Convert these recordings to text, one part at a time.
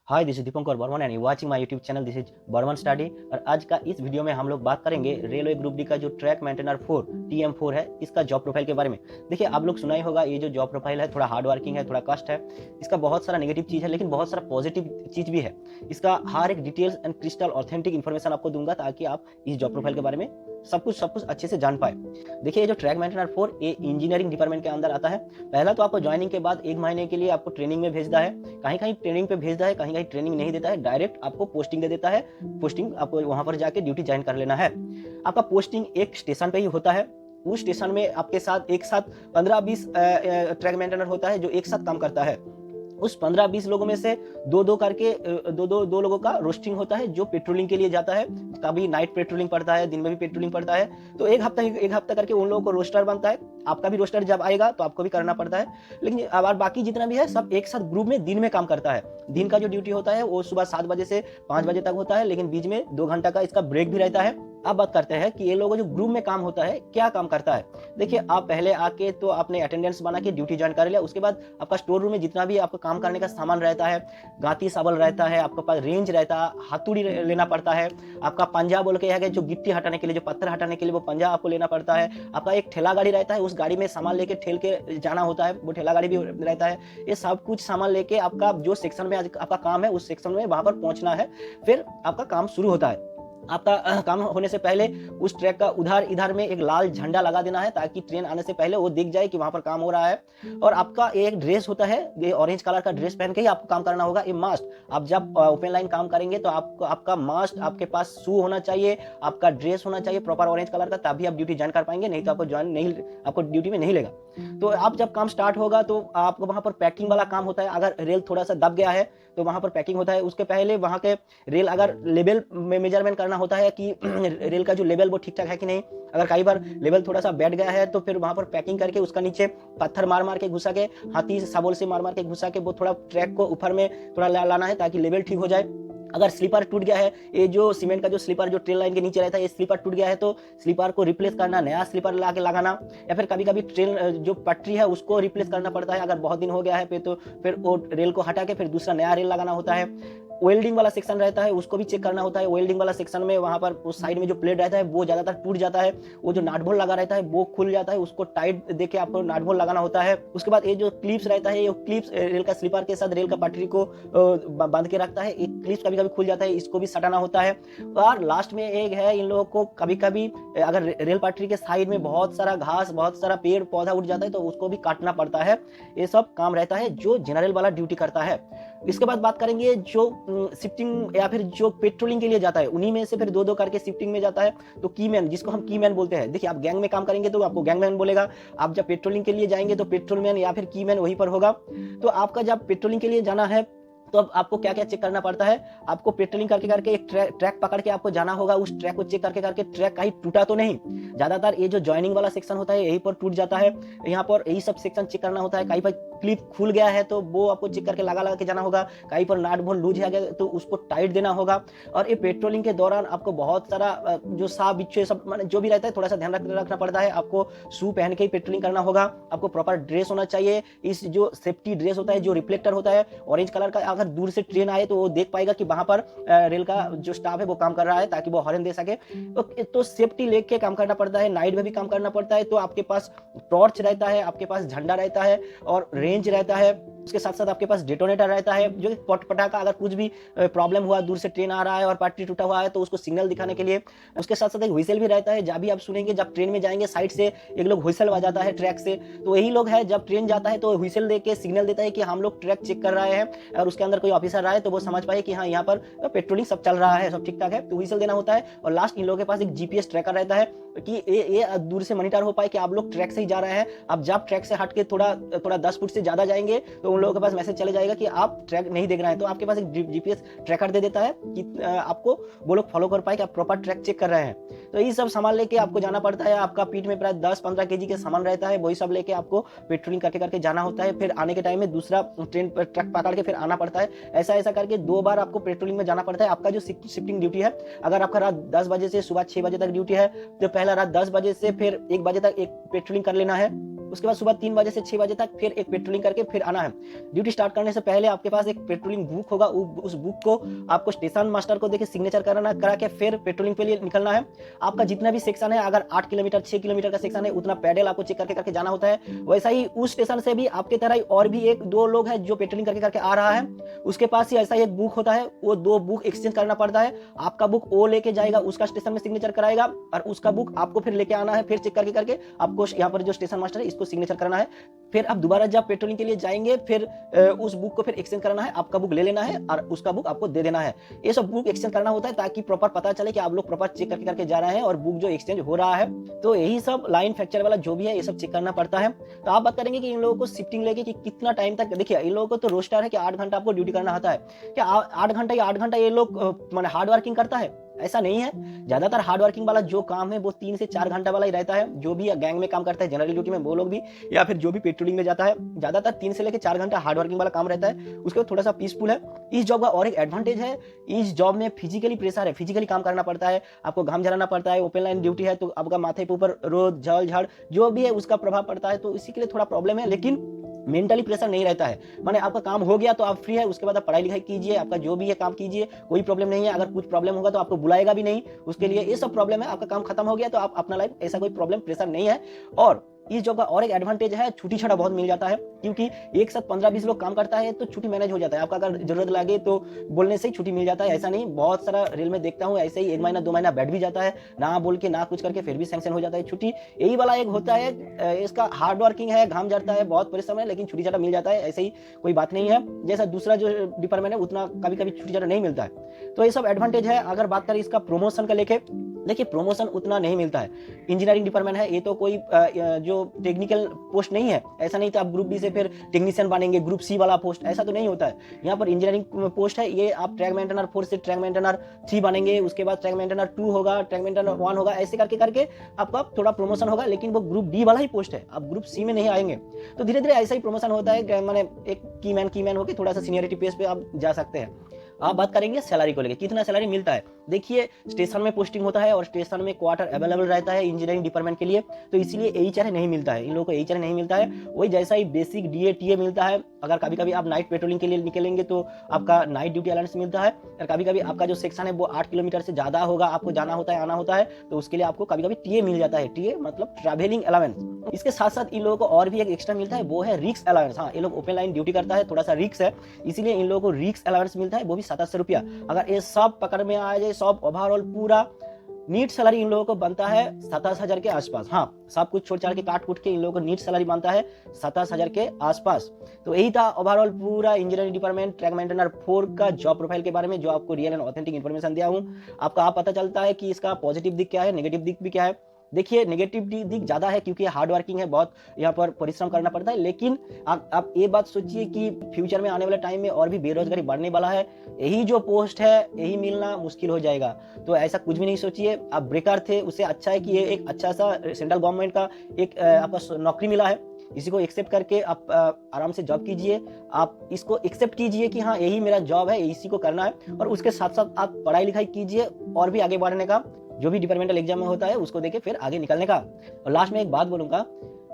Hi, this is Dipankar Barman and you watching my YouTube channel. This is Barman study. और आज का इस वीडियो में हम लोग बात करेंगे रेलवे ग्रुप डी का जो ट्रैक मेंटेनर 4 TM4 है, इसका जॉब प्रोफाइल के बारे में। देखिए, आप लोग सुना ही होगा, ये जो जॉब प्रोफाइल है थोड़ा हार्ड वर्किंग है, थोड़ा कष्ट है। इसका बहुत सारा नेगेटिव चीज़ है, लेकिन बहुत सारा पॉजिटिव चीज़ भी है। इसका हर एक details and crystal authentic information आपको दूंगा, ताकि आप इस जॉब प्रोफाइल के बारे में सब कुछ अच्छे से जान पाए। देखिए, ये जो ट्रैक मेंटेनर 4 ये इंजीनियरिंग डिपार्टमेंट के अंदर आता है। पहला तो आपको ज्वाइनिंग के बाद 1 महीने के लिए आपको ट्रेनिंग में भेजता है। कहीं कहीं ट्रेनिंग पे भेजता है, कहीं कहीं ट्रेनिंग नहीं देता है, डायरेक्ट आपको पोस्टिंग दे देता है। पोस्टिंग आपको वहां पर जाके ड्यूटी ज्वाइन कर लेना है। आपका पोस्टिंग एक स्टेशन पे ही होता है। उस स्टेशन में आपके साथ एक साथ 15-20 ट्रैक मेंटेनर होता है जो एक साथ काम करता है। उस 15-20 लोगों में से दो करके दो लोगों का रोस्टिंग होता है, जो पेट्रोलिंग के लिए जाता है। कभी नाइट पेट्रोलिंग पड़ता है, दिन में भी पेट्रोलिंग पड़ता है। तो एक हफ्ता करके उन लोगों को रोस्टर बनता है। आपका भी रोस्टर जब आएगा तो आपको भी करना पड़ता है। लेकिन अब बाकी जितना भी है सब एक साथ ग्रुप में दिन में काम करता है। दिन का जो ड्यूटी होता है वो सुबह 7 बजे से 5 बजे तक होता है, लेकिन बीच में 2 घंटा का इसका ब्रेक भी रहता है। अब बात करते हैं कि ये लोगों जो ग्रुप में काम होता है क्या काम करता है। देखिए, आप पहले आके तो आपने अटेंडेंस बना के ड्यूटी ज्वाइन कर लिया। उसके बाद आपका स्टोर रूम में जितना भी आपको काम करने का सामान रहता है, गाती साबल रहता है, आपके पास रेंज रहता है, हाथुड़ी लेना पड़ता है। आपका पंजा बोल के है, जो गिट्टी हटाने के लिए, जो पत्थर हटाने के लिए वो पंजा आपको लेना पड़ता है। आपका एक ठेला गाड़ी रहता है, उस गाड़ी में सामान लेके ठेल के जाना होता है, वो ठेला गाड़ी भी रहता है। ये सब कुछ सामान लेके आपका जो सेक्शन में आपका काम है उस सेक्शन में वहां पर पहुंचना है। फिर आपका काम शुरू होता है। आपका काम होने से पहले उस ट्रैक का उधर इधर में एक लाल झंडा लगा देना है, ताकि ट्रेन आने से पहले वो दिख जाए कि वहां पर काम हो रहा है। और आपका एक ड्रेस होता है, ये ऑरेंज कलर का ड्रेस पहन के ही आपको काम करना होगा, ये मस्ट। आप जब ओपन लाइन काम करेंगे तो आपको आपका मस्ट आपके पास शू होना चाहिए, आपका ड्रेस होना चाहिए प्रॉपर ऑरेंज कलर का, तभी आप ड्यूटी ज्वाइन कर पाएंगे, नहीं तो आपको ड्यूटी में नहीं लेगा। तो आप जब काम स्टार्ट होगा तो आपको वहां पर पैकिंग वाला काम होता है। अगर रेल थोड़ा सा दब गया है तो वहां पर पैकिंग होता है। उसके पहले वहां के रेल अगर लेवल में मेजरमेंट करना होता है कि रेल का जो लेवल वो ठीक ठाक है कि नहीं। अगर कई बार लेवल थोड़ा सा बैठ गया है तो फिर वहां पर पैकिंग करके उसका नीचे पत्थर मार मार के घुसा के, हाथी सबोल से मार मार के घुसा के वो थोड़ा ट्रैक को ऊपर में थोड़ा लाना है, ताकि लेवल ठीक हो जाए। अगर स्लीपर टूट गया है, ये जो सीमेंट का जो स्लीपर जो ट्रेन लाइन के नीचे रहता है, ये स्लीपर टूट गया है तो स्लीपर को रिप्लेस करना, नया स्लीपर ला के लगाना। या फिर कभी कभी ट्रेन जो पटरी है उसको रिप्लेस करना पड़ता है। अगर बहुत दिन हो गया है तो फिर वो रेल को हटा के फिर दूसरा नया रेल लगाना होता है। वेल्डिंग वाला सेक्शन रहता है, उसको भी चेक करना होता है। वेल्डिंग वाला सेक्शन में वहां पर उस साइड में जो प्लेट रहता है वो ज्यादातर टूट जाता है, वो जो नाट बोल्ट लगा रहता है वो खुल जाता है, उसको टाइट देके आपको नाट बोल्ट लगाना होता है। उसके बाद ये जो क्लिप्स रहता है, ये क्लिप्स रेल का स्लीपर के साथ रेल का पटरी को बांध के रखता है, एक क्लिप्स कभी कभी खुल जाता है, इसको भी सटाना होता है। और लास्ट में एक है, इन लोगों को कभी कभी अगर रेल पटरी के साइड में बहुत सारा घास, बहुत सारा पेड़ पौधा उठ जाता है तो उसको भी काटना पड़ता है। ये सब काम रहता है जो जनरल वाला ड्यूटी करता है। इसके बाद बात करेंगे जो शिफ्टिंग या फिर जो पेट्रोलिंग के लिए जाता है, उन्हीं में से फिर दो करके शिफ्टिंग में जाता है। तो कीमैन, जिसको हम कीमैन बोलते हैं। देखिए, आप गैंग में काम करेंगे तो आपको गैंगमैन बोलेगा। आप जब पेट्रोलिंग के लिए जाएंगे तो पेट्रोलमैन या फिर कीमैन वहीं पर होगा। तो आपका जब पेट्रोलिंग के लिए जाना है तो अब आपको क्या क्या चेक करना पड़ता है। आपको पेट्रोलिंग करके करके एक ट्रैक पकड़ के आपको जाना होगा। उस ट्रैक को चेक करके करके ट्रैक कहीं टूटा तो नहीं। ज्यादातर ये जो ज्वाइनिंग वाला सेक्शन होता है यहीं पर टूट जाता है। यहाँ पर यही सब सेक्शन चेक करना होता है। कहीं पर क्लिप खुल गया है तो वो आपको चेक करके लगा के जाना होगा। कहीं पर नाट बोल्ट लूज है गया तो उसको टाइट देना होगा। और ये पेट्रोलिंग के दौरान आपको बहुत सारा जो सांप बिच्छू सब जो भी रहता है थोड़ा सा ध्यान रखना पड़ता है। आपको शू पहन के ही पेट्रोलिंग करना होगा। आपको प्रॉपर ड्रेस होना चाहिए। इस जो सेफ्टी ड्रेस होता है, जो रिफ्लेक्टर होता है ऑरेंज कलर का, अगर दूर से ट्रेन आए तो वो देख पाएगा कि वहां पर रेल का जो स्टाफ है वो काम कर रहा है, ताकि वो हॉर्न दे सके। तो सेफ्टी लेके काम करना पड़ता है। नाइट में भी काम करना पड़ता है। तो आपके पास टॉर्च रहता है, आपके पास झंडा रहता है और रेंज रहता है। उसके साथ साथ आपके पास डेटोनेटर रहता है, जो पटाखा अगर कुछ भी प्रॉब्लम हुआ, दूर से ट्रेन आ रहा है और पटरी टूटा हुआ है तो उसको सिग्नल दिखाने के लिए। उसके साथ साथ एक व्हिसल भी रहता है। जब भी आप सुनेंगे, जब ट्रेन में जाएंगे साइड से एक लोग व्हिसल बजाता है ट्रैक से, तो यही लोग है जब ट्रेन जाता है तो व्हिसल देके सिग्नल देता है कि हम लोग ट्रैक चेक कर रहे हैं। और उसके अंदर कोई ऑफिसर आए तो वो समझ पाए कि हाँ, यहाँ पर पेट्रोलिंग सब चल रहा है, सब ठीक ठाक है, तो व्हिसल देना होता है। और लास्ट इन लोगों के पास एक जीपीएस ट्रैकर रहता है कि ये दूर से मॉनिटर हो पाए कि आप लोग ट्रैक से ही जा रहे हैं। अब जब ट्रैक से हट के थोड़ा 10 फुट से ज्यादा जाएंगे तो उन लोगों के पास मैसेज चले जाएगा कि आप ट्रैक नहीं देख रहे हैं। तो आपके पास एक जीपीएस ट्रैकर दे देता है कि आपको वो लोग फॉलो कर पाए कि आप प्रॉपर ट्रैक चेक कर रहे हैं। तो ये सब सामान लेके आपको जाना पड़ता है। आपका पीठ में प्राय 10-15 केजी के सामान रहता है, वही सब लेके आपको पेट्रोलिंग करके करके जाना होता है। फिर आने के टाइम में दूसरा ट्रेन ट्रक पकड़ के फिर आना पड़ता है। ऐसा ऐसा करके 2 बार आपको पेट्रोलिंग में जाना पड़ता है। आपका जो शिफ्टिंग ड्यूटी है, अगर आपका रात 10 बजे से सुबह 6 बजे तक ड्यूटी है तो पहला रात 10 बजे से फिर 1 बजे तक एक पेट्रोलिंग कर लेना है। उसके बाद सुबह 3 बजे से 6 बजे तक फिर एक पेट्रोलिंग करके फिर आना है। ड्यूटी स्टार्ट करने से पहले आपके पास एक पेट्रोलिंग बुक होगा, उस बुक को आपको स्टेशन मास्टर को देके सिग्नेचर करा के फिर पेट्रोलिंग के लिए निकलना है। आपका जितना भी सेक्शन है, अगर 8 किलोमीटर 6 किलोमीटर का सेक्शन है, उतना पैडल आपको चेक करके करके जाना होता है। वैसा ही उस स्टेशन से भी आपके तरह ही और भी 1-2 लोग हैं जो पेट्रोलिंग करके करके आ रहा है, उसके पास ही ऐसा ही एक बुक होता है, वो 2 बुक एक्सचेंज करना पड़ता है। आपका बुक वो लेके जाएगा, उसका स्टेशन में सिग्नेचर कराएगा और उसका बुक आपको फिर लेके आना है, फिर चेक करके करके आपको यहाँ पर जो स्टेशन मास्टर है इसको सिग्नेचर करना है। फिर आप दोबारा जब पेट्रोलिंग के लिए जाएंगे फिर उस बुक को फिर एक्सचेंज कराना है, आपका बुक ले लेना है और उसका बुक आपको दे देना है। ये सब बुक एक्सचेंज करना होता है ताकि प्रॉपर पता चले कि आप लोग प्रॉपर चेक करके करके जा रहे हैं और बुक जो एक्सचेंज हो रहा है। तो यही सब लाइन फ्रैक्चर वाला जो भी है ये सब चेक करना पड़ता है। तो आप बात करेंगे कि इन लोगों को शिफ्टिंग लेके कि कितना टाइम तक, देखिए इन लोगों को तो रोस्टर है कि 8 घंटा आपको ड्यूटी करना होता है। क्या 8 घंटा या 8 घंटा ये लोग माने हार्ड वर्किंग करता है? ऐसा नहीं है। ज्यादातर हार्ड वर्किंग वाला जो काम है वो 3 से 4 घंटा वाला ही रहता है। जो भी गैंग में काम करता है जनरल ड्यूटी में वो लोग भी, या फिर जो भी पेट्रोलिंग में जाता है, ज्यादातर 3 से लेकर 4 घंटा हार्ड वर्किंग वाला काम रहता है। उसके बाद थोड़ा सा पीसफुल है। इस जॉब का और एक एडवांटेज है, इस जॉब में फिजिकली प्रेशर है, फिजिकली काम करना पड़ता है, आपको घाम झराना पड़ता है, ओपन लाइन ड्यूटी है तो आपका माथे के ऊपर रोज जल झाड़ जो भी है उसका प्रभाव पड़ता है, तो इसी के लिए थोड़ा प्रॉब्लम है। लेकिन मेंटली प्रेशर नहीं रहता है, माने आपका काम हो गया तो आप फ्री है, उसके बाद आप पढ़ाई लिखाई कीजिए, आपका जो भी है काम कीजिए, कोई प्रॉब्लम नहीं है। अगर कुछ प्रॉब्लम होगा तो आपको बुलाएगा भी नहीं उसके लिए, ये सब प्रॉब्लम है। आपका काम खत्म हो गया तो आप अपना लाइफ, ऐसा कोई प्रॉब्लम प्रेशर नहीं है। और इस जॉब का और एक एडवांटेज है, छुट्टी छड़ा बहुत मिल जाता है, क्योंकि एक साथ 15-20 लोग काम करता है तो छुट्टी मैनेज हो जाता है। आपका अगर जरूरत लगे तो बोलने से ही छुट्टी मिल जाता है। ऐसा नहीं, बहुत सारा रेल में देखता हूँ ऐसे ही 1 महीना 2 महीना बैठ भी जाता है, ना बोल के ना कुछ करके फिर भी सैंक्शन हो जाता है छुट्टी। यही वाला एक होता है, इसका हार्ड वर्किंग है, घाम जड़ता है, बहुत परिश्रम है, लेकिन छुट्टी छड़ा मिल जाता है। ऐसे ही कोई बात नहीं है, जैसा दूसरा जो डिपार्टमेंट है उतना कभी कभी छुट्टी छड़ा नहीं मिलता है। तो ये सब एडवांटेज है। अगर बात करें इसका प्रमोशन का लेके, देखिए प्रमोशन उतना नहीं मिलता है। इंजीनियरिंग डिपार्टमेंट है, ये तो कोई जो टेक्निकल पोस्ट नहीं है। ऐसा नहीं तो आप ग्रुप बी से फिर टेक्नीशियन बनेंगे, ग्रुप सी वाला पोस्ट, ऐसा तो नहीं होता है। यहाँ पर इंजीनियरिंग पोस्ट है, ये आप ट्रैक मेंटेनर 4 से ट्रैक मेंटेनर 3 बनेंगे, उसके बाद ट्रैक मेंटेनर 2 होगा, ट्रैक मेंटेनर 1 होगा, ऐसे करके करके आपका थोड़ा प्रमोशन होगा। लेकिन वो ग्रुप डी वाला ही पोस्ट है, आप ग्रुप सी में नहीं आएंगे। तो धीरे धीरे ऐसा ही प्रमोशन होता है, मैंने एक की मैन होकर थोड़ा सा सीनियरिटी पेस पे आप जा सकते हैं। आप बात करेंगे सैलरी को लेकर, कितना सैलरी मिलता है। देखिए स्टेशन में पोस्टिंग होता है और स्टेशन में क्वार्टर अवेलेबल रहता है इंजीनियरिंग डिपार्टमेंट के लिए, तो इसलिए एचआरए नहीं मिलता है, इन लोगों को एचआरए नहीं मिलता है। वही जैसा ही बेसिक डीए टीए मिलता है। अगर कभी कभी आप नाइट पेट्रोलिंग के लिए निकलेंगे तो आपका नाइट ड्यूटी अलाउंस मिलता है। और कभी कभी आपका जो सेक्शन है वो 8 किलोमीटर से ज्यादा होगा, आपको जाना होता है, आना होता है, तो उसके लिए आपको कभी कभी टीए मिल जाता है। टीए मतलब ट्रैवलिंग अलाउंस। इसके साथ साथ इन लोगों को और भी एक एक्स्ट्रा मिलता है, वो है रिक्स अलाउंस। हाँ, ये लोग ओपन लाइन ड्यूटी करता है, थोड़ा सा रिक्स है, इसीलिए इन लोगों को रिक्स अलाउंस मिलता है, वो भी 2700 रुपया। अगर ये सब पकड़ में आ जाए, सब ओवरऑल पूरा नीट सैलरी इन लोगों को बनता है 27,000 के आसपास। हाँ, सब कुछ छोड़ छाड़ के काट कूट के इन लोगों को नीट सैलरी बनता है 27,000 के आसपास। तो यही था ओवरऑल पूरा इंजीनियरिंग डिपार्टमेंट ट्रैक मेंटेनर 4 का जॉब प्रोफाइल के बारे में, जो आपको रियल एंड ऑथेंटिक इन्फॉर्मेशन दिया हूँ। आपका आप पता चलता है कि इसका पॉजिटिव दिख क्या है, नेगेटिव दिख भी क्या है। देखिए नेगेटिव दिख ज्यादा है क्योंकि हार्ड वर्किंग है, बहुत यहाँ पर परिश्रम करना पड़ता है। लेकिन आप ये बात सोचिए कि फ्यूचर में आने वाले टाइम में और भी बेरोजगारी बढ़ने वाला है, यही जो पोस्ट है यही मिलना मुश्किल हो जाएगा। तो ऐसा कुछ भी नहीं सोचिए। आप ब्रेकर थे, उससे अच्छा है कि ये एक अच्छा सा सेंट्रल गवर्नमेंट का एक आपका नौकरी मिला है। इसी को एक्सेप्ट करके आप आराम से जॉब कीजिए। आप इसको एक्सेप्ट कीजिए कि हाँ यही मेरा जॉब है, इसी को करना है, और उसके साथ साथ आप पढ़ाई लिखाई कीजिए और भी आगे बढ़ने का, जो भी डिपार्टमेंटल एग्जाम में होता है उसको देके फिर आगे निकलने का। और लास्ट में एक बात बोलूंगा,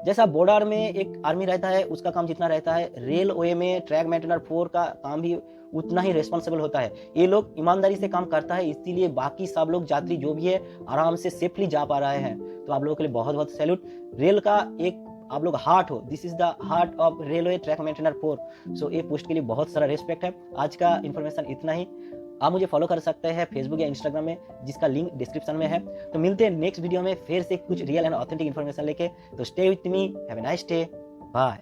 जैसा बॉर्डर में एक आर्मी रहता है उसका काम जितना रहता है, रेलवे में ट्रैक मेंटेनर 4 का काम भी उतना ही रेस्पॉन्सिबल होता है। ये लोग ईमानदारी से काम करता है, इसीलिए बाकी सब लोग यात्री जो भी है आराम से सेफली जा पा रहे हैं। तो आप लोगों के लिए बहुत बहुत सैल्यूट। रेल का एक आप लोग हार्ट हो, this is the heart of railway track maintainer 4। सो ये पोस्ट के लिए बहुत सारा रेस्पेक्ट है। आज का इन्फॉर्मेशन इतना ही। आप मुझे फॉलो कर सकते हैं फेसबुक या इंस्टाग्राम में, जिसका लिंक डिस्क्रिप्शन में है। तो मिलते हैं नेक्स्ट वीडियो में फिर से कुछ रियल एंड ऑथेंटिक इन्फॉर्मेशन लेके। तो stay with me, have a nice day, bye.